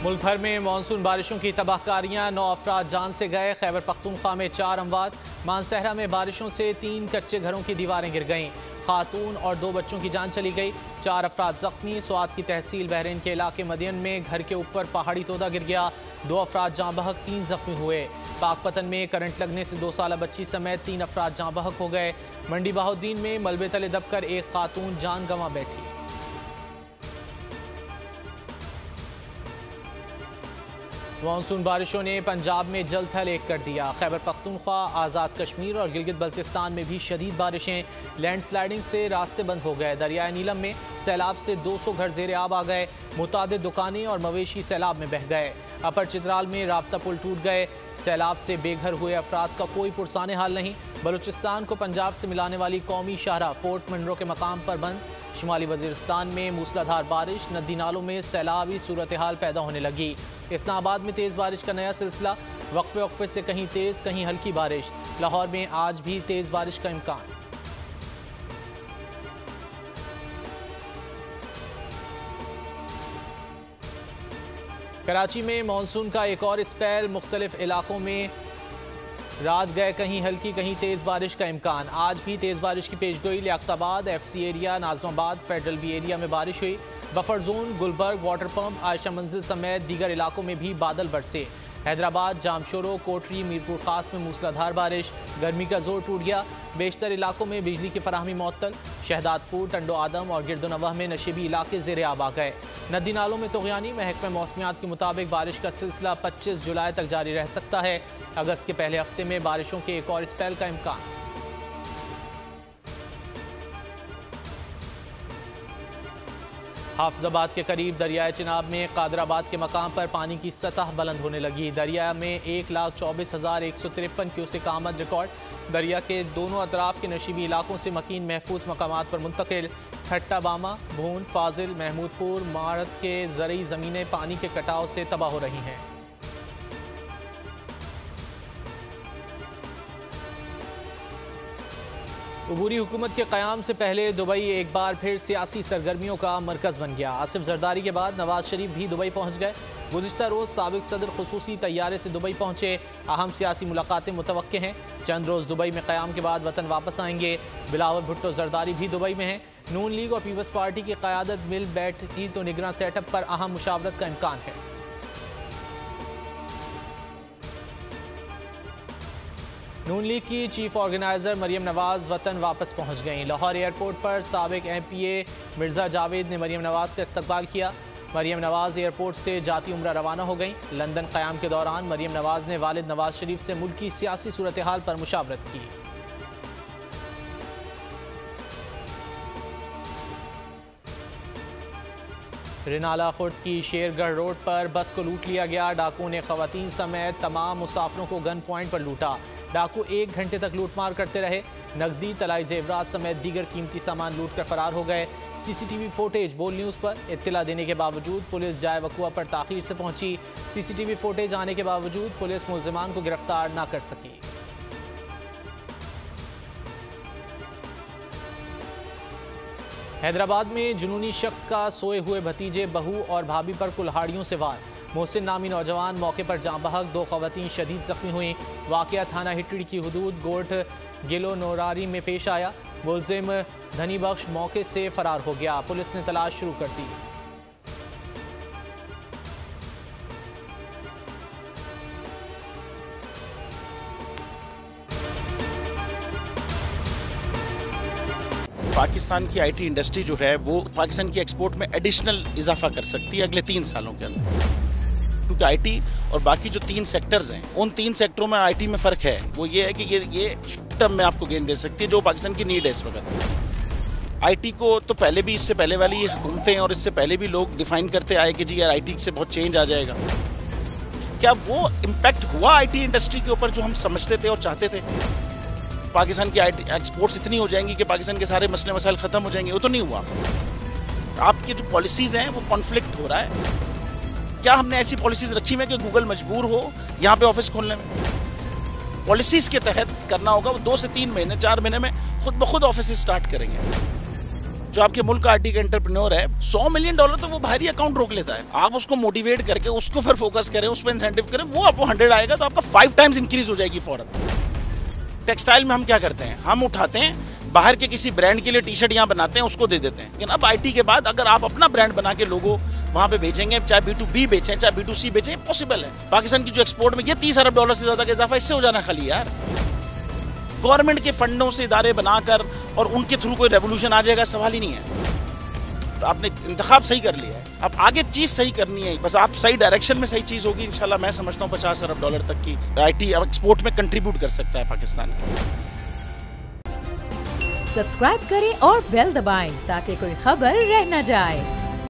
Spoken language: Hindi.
मुल्क भर में मानसून बारिशों की तबाहकारियां, 9 अफराद जान से गए। खैबर पख्तूनख्वा में 4 अमवात। मानसहरा में बारिशों से 3 कच्चे घरों की दीवारें गिर गईं। खातून और 2 बच्चों की जान चली गई। 4 अफराद जख्मी। स्वात की तहसील बहरीन के इलाके मदियन में घर के ऊपर पहाड़ी तोदा गिर गया। 2 अफराद जाँ बहक, 3 जख्मी हुए। पाकपतन में करंट लगने से 2 साला बच्ची समेत 3 अफराद जाँ बहक हो गए। मंडी बहाउद्दीन में मलबे तले दबकर एक खातून जान गंवा बैठी। मानसून बारिशों ने पंजाब में जल थल एक कर दिया। खैबर पख्तूनख्वा, आज़ाद कश्मीर और गिलगित बल्तिस्तान में भी शदीद बारिशें। लैंडस्लाइडिंग से रास्ते बंद हो गए। दरियाए नीलम में सैलाब से 200 घर ज़ेरे आब आ गए। मुतादिद दुकानें और मवेशी सैलाब में बह गए। अपर चित्राल में राब्ता पुल टूट गए। सैलाब से बेघर हुए अफराद का कोई पुरसाने हाल नहीं। बलूचिस्तान को पंजाब से मिलाने वाली कौमी शाहराह फोर्ट मंडरो के मकाम पर बंद। शुमाली वजीरिस्तान में मूसलाधार बारिश, नदी नालों में सैलाबी सूरत हाल पैदा होने लगी। इस्लामाबाद में तेज़ बारिश का नया सिलसिला। वक्फे वक्फे से कहीं तेज़ कहीं हल्की बारिश। लाहौर में आज भी तेज़ बारिश का इम्कान। कराची में मानसून का एक और स्पेल। मुख्तलिफ इलाकों में रात गए कहीं हल्की कहीं तेज़ बारिश का इम्कान। आज भी तेज़ बारिश की पेशगोई। Liaquatabad, FC area, Nazimabad, federal B area में बारिश हुई। Buffer zone, Gulberg, water pump, Ayesha Manzil समेत दीगर इलाकों में भी बादल बरसे। हैदराबाद, जामशोरो, कोटरी, मीरपुर खास में मूसलाधार बारिश। गर्मी का जोर टूट गया। बेशतर इलाकों में बिजली की फराहमी मुअत्तल। शहदादपुर, टंडो आदम और गिरदोनवाह में नशीबी इलाके ज़ेरे आब आ गए। नदी नालों में तुग़यानी। महकमा मौसमियात के मुताबिक बारिश का सिलसिला 25 जुलाई तक जारी रह सकता है। अगस्त के पहले हफ्ते में बारिशों के एक और स्पेल का इम्कान। हाफिजाबाद के करीब दरियाए चिनाब में कादराबाद के मकाम पर पानी की सतह बुलंद होने लगी। दरिया में 1,24,153 क्यूसेक आमद रिकॉर्ड। दरिया के दोनों अतराफ के नशीबी इलाकों से मकीन महफूज मकामात पर मुंतकिल। ठट्टा बामा, भून, फाजिल, महमूदपुर, मारत के ज़रई ज़मीनें पानी के कटाव से तबाह हो रही हैं। अबूरी हुकूमत के क़याम से पहले दुबई एक बार फिर सियासी सरगर्मियों का मरकज़ बन गया। आसिफ जरदारी के बाद नवाज शरीफ भी दुबई पहुँच गए। गुज़िश्ता रोज़ साबिक़ सदर खुसूसी तैयारे से दुबई पहुँचे। अहम सियासी मुलाकातें मुतवक्के हैं। चंद रोज़ दुबई में क़याम के बाद वतन वापस आएंगे। बिलावल भुट्टो जरदारी भी दुबई में हैं। नून लीग और पीपल्स पार्टी की क़यादत मिल बैठकी तो निगरान सेटअप पर अहम मुशावरत का इम्कान है। नून लीग की चीफ ऑर्गेनाइजर मरियम नवाज वतन वापस पहुंच गईं। लाहौर एयरपोर्ट पर साबिक MPA मिर्जा जावेद ने मरियम नवाज का इस्तकबाल किया। मरियम नवाज एयरपोर्ट से जाती उम्रा रवाना हो गईं। लंदन क़याम के दौरान मरियम नवाज ने वालिद नवाज शरीफ से मुल्क की सियासी सूरत हाल पर मुशावरत की। रिनाला खुर्द की शेरगढ़ रोड पर बस को लूट लिया गया। डाकुओं ने खवातीन समेत तमाम मुसाफिरों को गन पॉइंट पर लूटा। डाकू 1 घंटे तक लूटमार करते रहे। नकदी, तलाई जेवरात समेत दीगर कीमती सामान लूट कर फरार हो गए। CCTV फुटेज बोल न्यूज़ पर इत्तला देने के बावजूद पुलिस जाए वक़ुआ पर ताख़ीर से पहुंची। CCTV फुटेज आने के बावजूद पुलिस मुल्ज़िमान को गिरफ्तार न कर सकी। हैदराबाद में जुनूनी शख्स का सोए हुए भतीजे, बहू और भाभी पर कुल्हाड़ियों से वार। मोहसिन नामी नौजवान मौके पर जाँ बहक। 2 ख़वातीन शदीद ज़ख्मी हुई। वाक़या थाना हिटड़ी की हुदूद गोठ गिलो नोरारी में पेश आया। मुल्ज़िम धनी बख्श मौके से फरार हो गया। पुलिस ने तलाश शुरू कर दी। पाकिस्तान की IT इंडस्ट्री जो है वो पाकिस्तान की एक्सपोर्ट में एडिशनल इजाफा कर सकती है अगले 3 सालों के अंदर, क्योंकि IT और बाकी जो 3 सेक्टर्स हैं उन 3 सेक्टरों में IT में फ़र्क है। वो ये है कि ये शॉर्ट टर्म में आपको गेन दे सकती है, जो पाकिस्तान की नीड है इस वक्त। IT को तो पहले भी, इससे पहले वाली हुकूमतें और इससे पहले भी लोग डिफ़ाइन करते आए कि जी यार IT से बहुत चेंज आ जाएगा। क्या वो इम्पैक्ट हुआ IT इंडस्ट्री के ऊपर जो हम समझते थे और चाहते थे? पाकिस्तान की IT एक्सपोर्ट्स इतनी हो जाएंगी कि पाकिस्तान के सारे मसले मसाइल ख़त्म हो जाएंगे? वो तो नहीं हुआ। आपकी जो पॉलिसीज़ हैं वो कॉन्फ्लिक्ट हो रहा है। क्या हमने ऐसी पॉलिसीज़ रखी हुई है कि गूगल मजबूर हो यहाँ पे ऑफिस खोलने में? पॉलिसीज़ के तहत करना होगा। वो 2 से 3 महीने 4 महीने में खुद ब खुद ऑफिस स्टार्ट करेंगे। जो आपके मुल्क का आईटी का एंटरप्रेन्योर है, $100 मिलियन तो वो बाहरी अकाउंट रोक लेता है। आप उसको मोटिवेट करके उसको फिर फोकस करें, उस पर इंसेंटिव करें, वो आपको 100 आएगा तो आपका 5 टाइम्स इंक्रीज हो जाएगी फौरन। टेक्सटाइल में हम क्या करते हैं, हम उठाते हैं बाहर के किसी ब्रांड के लिए टी शर्ट यहाँ बनाते हैं, उसको दे देते हैं। लेकिन अब आईटी के बाद अगर आप अपना ब्रांड बना के लोगो वहाँ पे बेचेंगे, चाहे B2B बेचें चाहे B2C बेचें, पॉसिबल है। पाकिस्तान की जो एक्सपोर्ट में ये $30 अरब से ज़्यादा का इजाफा इससे हो जाना खाली यार। गवर्नमेंट के फंडों से इदारे बनाकर और उनके थ्रू कोई रेवोल्यूशन आ जाएगा, सवाल ही नहीं है। तो आपने इंतखाब सही कर लिया है, अब आगे चीज़ सही करनी है, बस आप सही डायरेक्शन में सही चीज़ होगी इंशाल्लाह। मैं समझता हूँ $50 अरब तक की आईटी एक्सपोर्ट में कंट्रीब्यूट कर सकता है पाकिस्तान। सब्सक्राइब करें और बेल दबाएं ताकि कोई खबर रह न जाए।